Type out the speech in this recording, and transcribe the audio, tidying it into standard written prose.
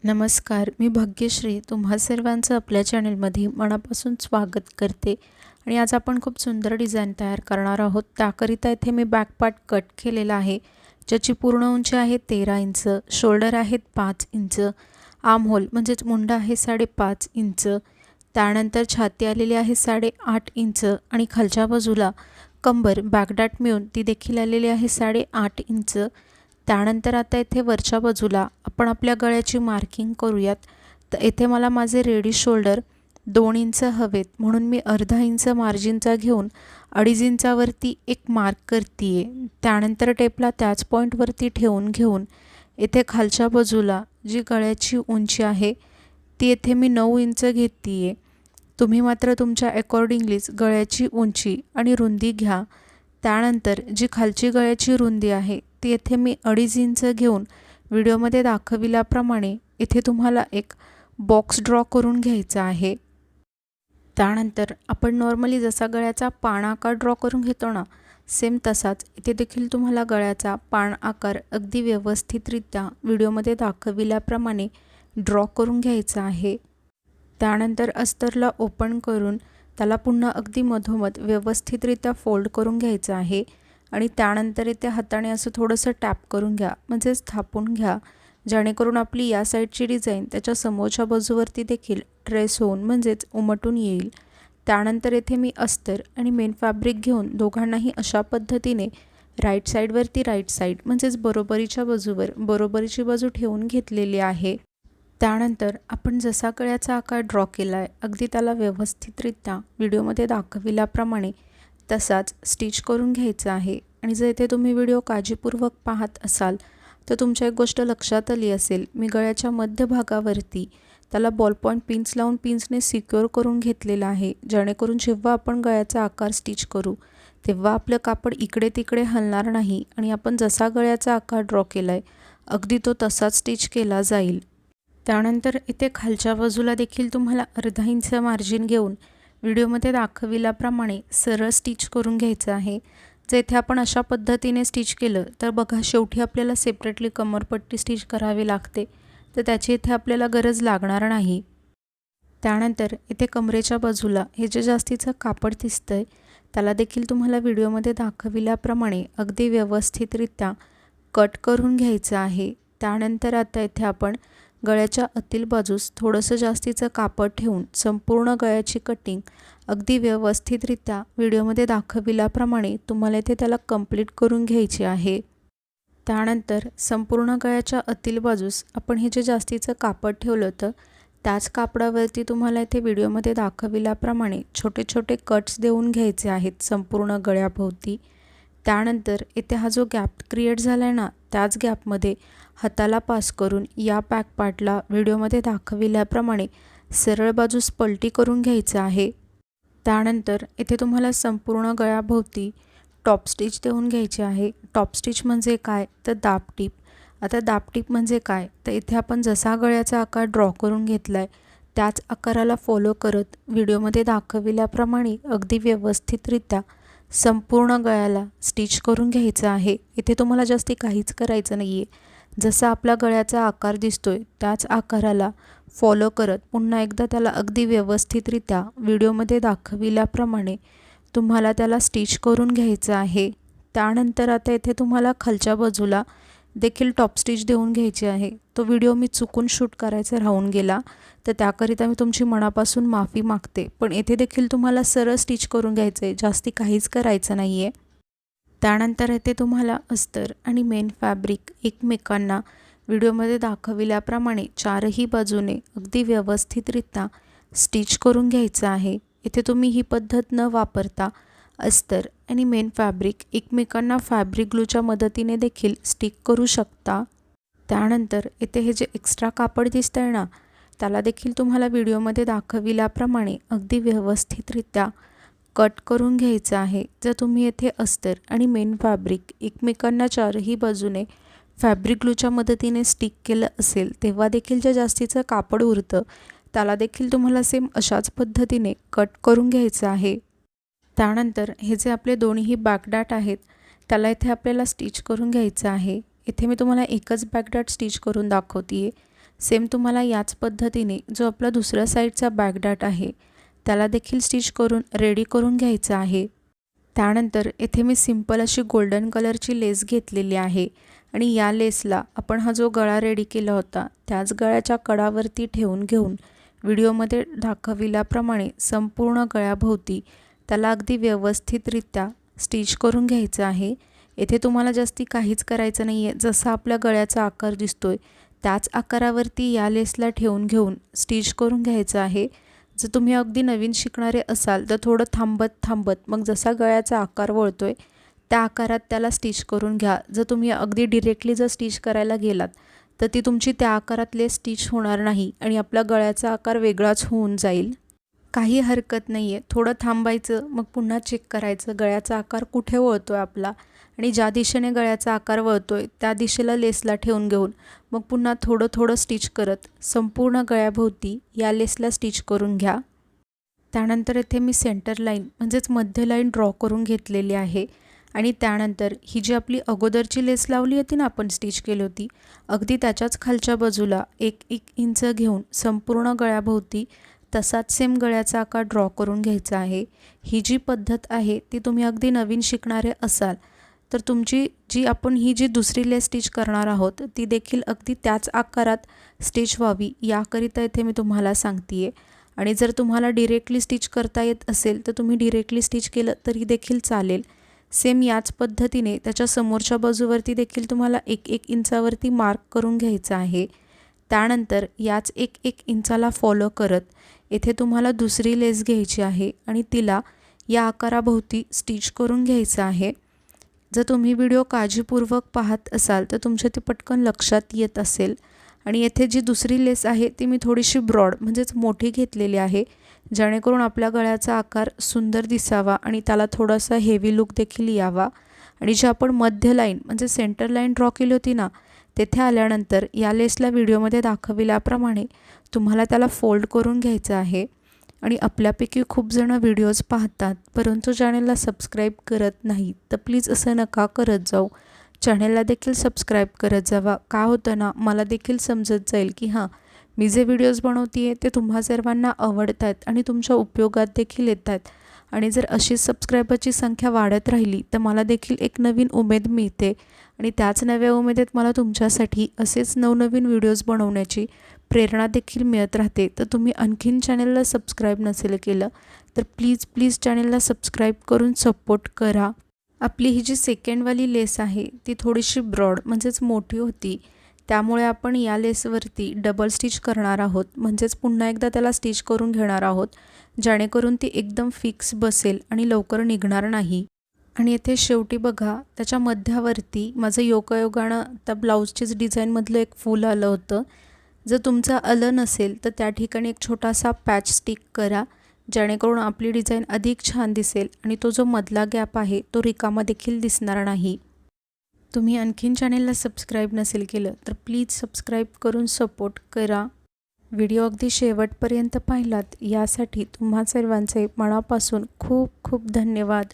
नमस्कार, मी भाग्यश्री तुम्हा सर्वांचं आपल्या चॅनलमध्ये मनापासून स्वागत करते आणि आज आपण खूप सुंदर डिझाईन तयार करणार आहोत। त्याकरिता इथे मी बॅक पार्ट कट केलेला आहे, ज्याची पूर्ण उंची आहे 13 इंच, शोल्डर आहेत 5 इंच, आर्म होल म्हणजेच मुंडा आहे 5.5 इंच, त्यानंतर छाती आलेली आहे 8.5 इंच आणि खालच्या बाजूला कंबर बॅकडाट मिळून ती देखील आलेली आहे 8.5 इंच। त्यानंतर आता इथे वरच्या बाजूला आपण आपल्या गळ्याची मार्किंग करूयात। तर इथे मला माझे रेडी शोल्डर 2 इंच हवेत, म्हणून मी अर्धा इंच मार्जिनचा घेऊन 2.5 इंचावरती एक मार्क करते। त्यानंतर टेपला त्याच पॉईंटवरती ठेवून घेऊन इथे खालच्या बाजूला जी गळ्याची उंची आहे ती इथे मी 9 इंच घेते। तुम्ही मात्र तुमच्या अकॉर्डिंगलीच गळ्याची उंची आणि रुंदी घ्या। त्यानंतर जी खालची गळ्याची रुंदी आहे ती इथे मी 2.5 इंच घेऊन व्हिडिओमध्ये दाखविल्याप्रमाणे इथे तुम्हाला एक बॉक्स ड्रॉ करून घ्यायचा आहे। त्यानंतर आपण नॉर्मली जसा गळ्याचा पान आकार ड्रॉ करून घेतो ना, सेम तसाच इथे देखील तुम्हाला गळ्याचा पान आकार अगदी व्यवस्थितरित्या व्हिडिओमध्ये दाखविल्याप्रमाणे ड्रॉ करून घ्यायचा आहे। त्यानंतर अस्तरला ओपन करून त्याला पुन्हा अगदी मधोमध व्यवस्थितरित्या फोल्ड करून घ्यायचं आहे आणि त्यानंतर इथे हाताने असं थोडंसं टॅप करून घ्या, म्हणजेच थापून घ्या, जेणेकरून आपली या साईडची डिझाईन त्याच्या समोरच्या बाजूवरती देखील ट्रेस होऊन म्हणजेच उमटून येईल। त्यानंतर इथे मी अस्तर आणि मेन फॅब्रिक घेऊन दोघांनाही अशा पद्धतीने राईट साईडवरती राईट साईड म्हणजेच बरोबरीच्या बाजूवर बरोबरीची बाजू ठेवून घेतलेली आहे। त्यानंतर आपण जसा गळ्याचा आकार ड्रॉ केला आहे अगदी त्याला व्यवस्थितरित्या व्हिडिओमध्ये दाखविल्याप्रमाणे तसाच स्टिच करून घ्यायचा आहे। आणि जर इथे तुम्ही व्हिडिओ काळजीपूर्वक पाहत असाल तर तुमच्या एक गोष्ट लक्षात आली असेल, मी गळ्याच्या मध्यभागावरती त्याला बॉल पॉईंट पिन्स लावून पिन्सने सिक्युअर करून घेतलेला आहे, जेणेकरून जेव्हा आपण गळ्याचा आकार स्टिच करू तेव्हा आपलं कापड इकडे तिकडे हलणार नाही आणि आपण जसा गळ्याचा आकार ड्रॉ केला आहे अगदी तो तसाच स्टिच केला जाईल। त्यानंतर इथे खालच्या बाजूला देखील तुम्हाला अर्धा इंच मार्जिन घेऊन व्हिडिओमध्ये दाखविल्याप्रमाणे सरळ स्टिच करून घ्यायचं आहे। जर इथे आपण अशा पद्धतीने स्टिच केलं तर बघा शेवटी आपल्याला सेपरेटली कमरपट्टी स्टिच करावी लागते, तर त्याची इथे आपल्याला गरज लागणार नाही। त्यानंतर इथे कमरेच्या बाजूला हे जे जास्तीचं कापड दिसतंय त्याला देखील तुम्हाला व्हिडिओमध्ये दाखविल्याप्रमाणे अगदी व्यवस्थितरित्या कट करून घ्यायचं आहे। त्यानंतर आता इथे आपण गळ्याच्या आतील बाजूस थोडंसं जास्तीचं कापड ठेवून संपूर्ण गळ्याची कटिंग अगदी व्यवस्थितरित्या व्हिडिओमध्ये दाखविल्याप्रमाणे तुम्हाला इथे त्याला कंप्लीट करून घ्यायची आहे। त्यानंतर संपूर्ण गळ्याच्या आतील बाजूस आपण हे जे जास्तीचं कापड ठेवलं होतं त्याच कापडावरती तुम्हाला इथे व्हिडिओमध्ये दाखविल्याप्रमाणे छोटे छोटे कट्स देऊन घ्यायचे आहेत संपूर्ण गळ्याभोवती। त्यानंतर इथे हा जो गॅप क्रिएट झाला आहे ना, त्याच गॅपमध्ये हाताला पास करून या बॅक पार्टला व्हिडिओमध्ये दाखविल्याप्रमाणे सरळ बाजूस पलटी करून घ्यायचं आहे। त्यानंतर इथे तुम्हाला संपूर्ण गळ्याभोवती टॉप स्टिच देऊन घ्यायचे आहे। टॉप स्टिच म्हणजे काय तर दाबटीप। आता दाबटीप म्हणजे काय तर इथे आपण जसा गळ्याचा आकार ड्रॉ करून घेतला आहे त्याच आकाराला फॉलो करत व्हिडिओमध्ये दाखविल्याप्रमाणे अगदी व्यवस्थितरित्या संपूर्ण गळ्याला स्टिच करून घ्यायचं आहे। इथे तुम्हाला जास्ती काहीच करायचं नाही आहे, जसा आपला गळ्याचा आकार दिसतोय त्याच आकाराला फॉलो करत पुन्हा एकदा त्याला अगदी व्यवस्थितरित्या व्हिडिओमध्ये दाखविल्याप्रमाणे तुम्हाला त्याला स्टिच करून घ्यायचं आहे। त्यानंतर आता इथे तुम्हाला खालच्या बाजूला देखील टॉप स्टिच देऊन घ्यायची आहे। तो व्हिडिओ मी चुकून शूट करायचा राहून गेला, तर त्याकरिता मी तुमची मनापासून माफी मागते, पण येथे देखील तुम्हाला सरळ स्टिच करून घ्यायचं आहे, जास्ती काहीच करायचं नाही आहे। त्यानंतर इथे तुम्हाला अस्तर आणि मेन फॅब्रिक एकमेकांना व्हिडिओमध्ये दाखविल्याप्रमाणे चारही बाजूने अगदी व्यवस्थितरित्या स्टिच करून घ्यायचं आहे। इथे तुम्ही ही पद्धत न वापरता अस्तर आणि मेन फॅब्रिक एकमेकांना फॅब्रिक ग्लूच्या मदतीने देखील स्टिक करू शकता। त्यानंतर इथे हे जे एक्स्ट्रा कापड दिसतंय ना, त्याला देखील तुम्हाला व्हिडिओमध्ये दाखविल्याप्रमाणे अगदी व्यवस्थितरित्या कट करून घ्यायचं आहे। जर तुम्ही इथे अस्तर आणि मेन फॅब्रिक एकमेकांना चारही बाजूने फॅब्रिक ग्लूच्या मदतीने स्टिक केलं असेल तेव्हा देखील जे जास्तीचं कापड उरतं त्याला देखील तुम्हाला सेम अशाच पद्धतीने कट करून घ्यायचं आहे। त्यानंतर हे जे आपले दोन्ही बॅकडाट आहेत त्याला इथे आपल्याला स्टिच करून घ्यायचं आहे। इथे मी तुम्हाला एकच बॅकडाट स्टिच करून दाखवते आहे, सेम तुम्हाला याच पद्धतीने जो आपला दुसऱ्या साईडचा बॅकडाट आहे त्याला देखील स्टिच करून रेडी करून घ्यायचा आहे। त्यानंतर येथे मी सिंपल अशी गोल्डन कलरची लेस घेतलेली आहे आणि या लेसला आपण हा जो गळा रेडी केला होता त्याच गळ्याच्या कडावरती ठेवून घेऊन व्हिडिओमध्ये दाखविल्याप्रमाणे संपूर्ण गळ्याभोवती त्याला अगदी व्यवस्थितरित्या स्टिच करून घ्यायचं आहे। येथे तुम्हाला जास्ती काहीच करायचं नाही आहे, जसा आपल्या गळ्याचा आकार दिसतोय त्याच आकारावरती या लेसला ठेवून घेऊन स्टिच करून घ्यायचं आहे। जर तुम्ही अगदी नवीन शिकणारे असाल तर थोडं थांबत मग जसा गळ्याचा आकार वळतोय त्या आकारात त्याला स्टिच करून घ्या। जर तुम्ही अगदी डिरेक्टली जर स्टिच करायला गेलात तर ती तुमची त्या आकारातले स्टिच होणार नाही आणि आपला गळ्याचा आकार वेगळाच होऊन जाईल। काही हरकत नाही आहे, थोडं थांबायचं, मग पुन्हा चेक करायचं गळ्याचा आकार कुठे वळतोय आपला आणि ज्या दिशेने गळ्याचा आकार वळतोय त्या दिशेला लेसला ठेवून घेऊन मग पुन्हा थोडं स्टिच करत संपूर्ण गळ्याभोवती या लेसला स्टिच करून घ्या। त्यानंतर इथे मी सेंटर लाईन म्हणजेच मध्य लाईन ड्रॉ करून घेतलेली आहे आणि त्यानंतर ही जी आपली अगोदरची लेस लावली होती ना आपण स्टिच केली होती अगदी त्याच्याच खालच्या बाजूला 1 इंच घेऊन संपूर्ण गळ्याभोवती तसाच सेम गळ्याचा आकार ड्रॉ करून घ्यायचा आहे। ही जी पद्धत आहे ती तुम्ही अगदी नवीन शिकणारे असाल तर तुमची ही जी दुसरी लेस स्टिच करणार आहोत ती देखील अगदी त्याच आकारात स्टिच व्हावी याकरिता इथे मी तुम्हाला सांगते आहे। आणि जर तुम्हाला डिरेक्टली स्टिच करता येत असेल तर तुम्ही डिरेक्टली स्टिच केलं तरी देखील चालेल। सेम याच पद्धतीने त्याच्या समोरच्या बाजूवरती देखील तुम्हाला 1 इंचावरती मार्क करून घ्यायचा आहे। त्यानंतर याच 1 इंचाला फॉलो करत येथे तुम्हाला दुसरी लेस घ्यायची आहे आणि तिला या आकाराभोवती स्टिच करून घ्यायचं आहे। जर तुम्ही व्हिडिओ काळजीपूर्वक पाहत असाल तर तुमच्या ते पटकन लक्षात येत असेल। आणि येथे जी दुसरी लेस आहे ती मी थोडीशी ब्रॉड म्हणजेच मोठी घेतलेली आहे जेणेकरून आपल्या गळ्याचा आकार सुंदर दिसावा आणि त्याला थोडासा हेवी लुक देखील यावा। आणि जी आपण मध्य लाईन म्हणजे सेंटर लाईन ड्रॉ केली होती ना तेथे आल्यानंतर या लेसला व्हिडिओमध्ये दाखविल्याप्रमाणे तुम्हाला त्याला फोल्ड करून घ्यायचं आहे। आणि आपल्यापैकी खूप जण व्हिडिओज पाहतात परंतु चॅनलला सबस्क्राईब करत नाहीत, तर प्लीज असं नका करत जाऊ, चॅनलला देखील सबस्क्राईब करत जावा। का होतं ना मला देखील समजत जाईल की हां मी जे व्हिडिओज बनवते आहे ते तुम्हा सर्वांना आवडत आहेत आणि तुमच्या उपयोगात देखील येत आहेत। आणि जर अशी सबस्क्रायबरची संख्या वाढत राहिली तर मला देखील एक नवीन उमेद मिळते आणि त्याच नव्या उमेदीत मला तुमच्यासाठी असेच नवनवीन व्हिडिओज बनवण्याची प्रेरणा देखील मिळत राहते। तर तुम्ही आणखीन चॅनलला सबस्क्राईब नसेल केलं तर प्लीज चॅनलला सबस्क्राईब करून सपोर्ट करा। आपली ही जी सेकंडवाली लेस आहे ती थोडीशी ब्रॉड म्हणजेच मोठी होती त्यामुळे आपण या लेसवरती डबल स्टिच करणार आहोत म्हणजेच पुन्हा एकदा त्याला स्टिच करून घेणार आहोत जेणेकरून ती एकदम फिक्स बसेल आणि लवकर निघणार नाही। आणि येथे शेवटी बघा त्याच्या मध्यावरती माझं योगायोगानं त्या ब्लाऊजचीच डिझाईनमधलं एक फूल आलं होतं। जर तुमचं आलं नसेल तर त्या ठिकाणी एक छोटासा पॅच स्टिक करा जेणेकरून आपली डिझाईन अधिक छान दिसेल आणि तो जो मधला गॅप आहे तो रिकामा देखील दिसणार नाही। तुम्ही आणखीन चॅनलला सबस्क्राईब नसेल केलं तर प्लीज सबस्क्राईब करून सपोर्ट करा। व्हिडिओ अगदी शेवटपर्यंत पाहिलात यासाठी तुम्हा सर्वांचे मनापासून खूप धन्यवाद।